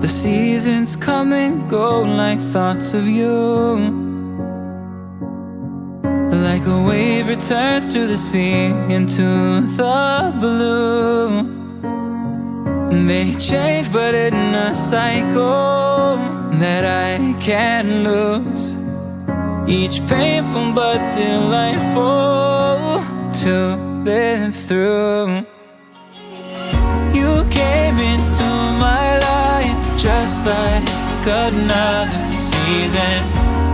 The seasons come and go like thoughts of you. Like a wave returns to the sea, into the blue. They change but in a cycle that I can't lose. Each painful but delightful to live through. You came into my life just like another season.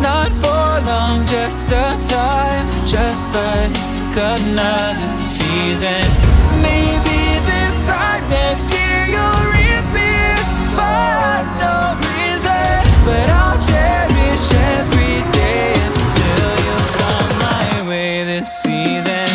Not for long, just a time, just like another season. Maybe this time next year you'll reappear for no reason, but I'll cherish every day until you come my way this season.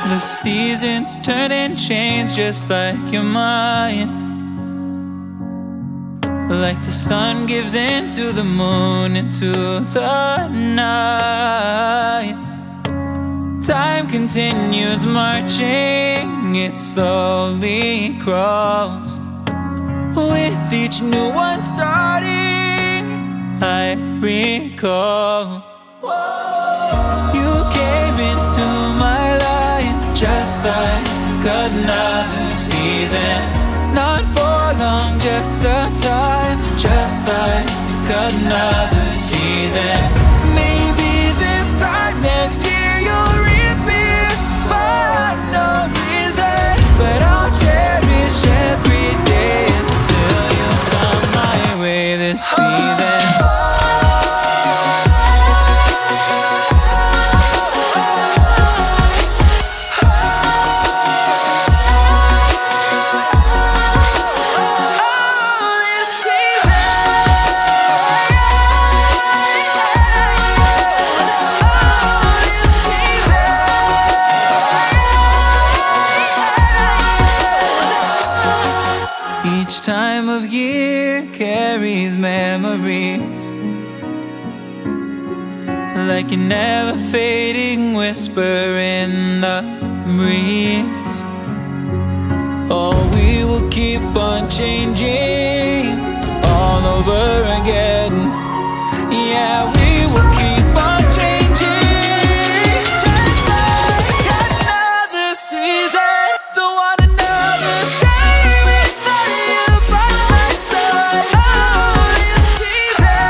The seasons turn and change just like your mind. Like the sun gives into the moon, into the night. Time continues marching, it slowly crawls. With each new one starting, I recall. You came into my life just like another season. Not for long, just a time, just like another season. Maybe this time next year you'll reappear for no reason, but I'll cherish every day until you come my way this season. Each time of year carries memories, like a never fading whisper in the breeze. Oh, we will keep on changing all over again. Yeah, we will keep on changing, just like another season. Don't want another day without you by my side. Oh, this season.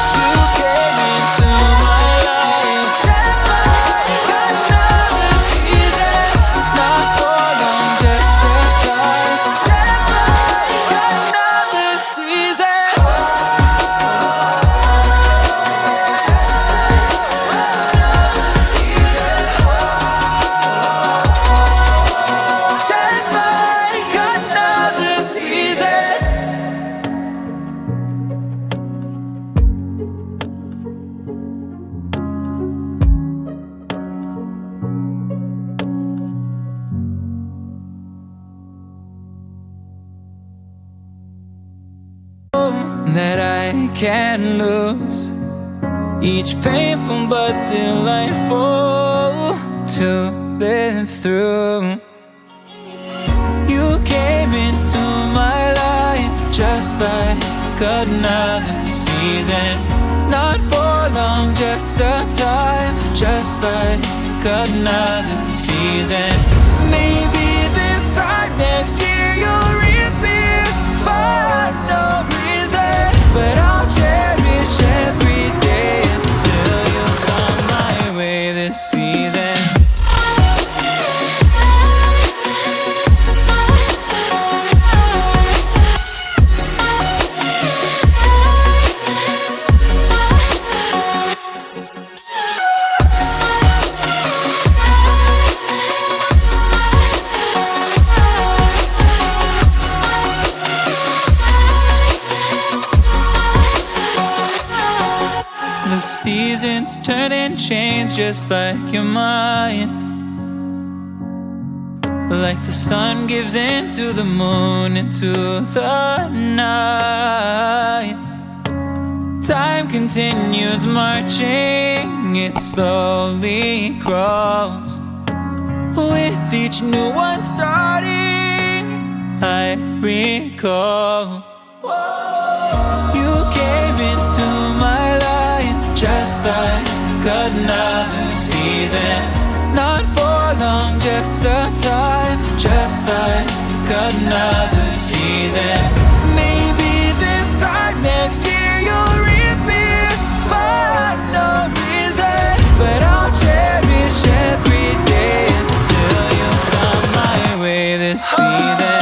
You came into my life just like another season. Not for long, just a time, just like another season. Just like another season. That I can't lose. Each painful but delightful to live through. You came into my life just like another season. Not for long, just a time, just like another season. Maybe this time next year you'll reappear for no reason, but I'll cherish every day until you come my way this season. turning chains just like your mind. Like the sun gives into the moon, into the night. Time continues marching, it slowly crawls. With each new one starting, I recall you came into my life just like another season. Not for long, just a time, just like another season. Maybe this time next year you'll reappear for no reason, but I'll cherish every day until you come my way this season.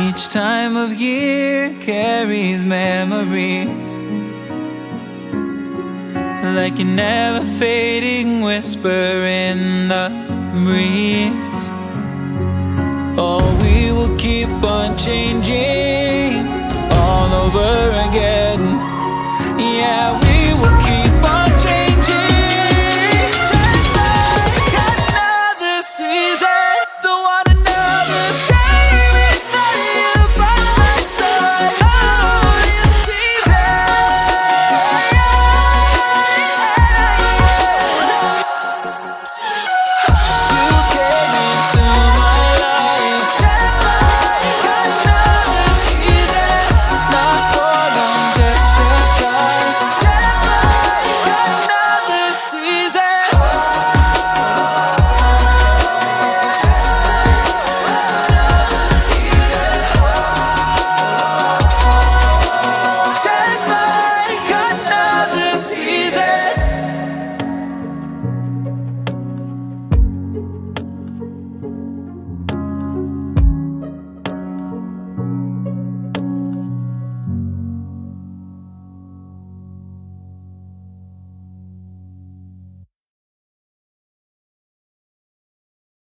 Each time of year carries memories, like a never fading whisper in the breeze. Oh, we will keep on changing all over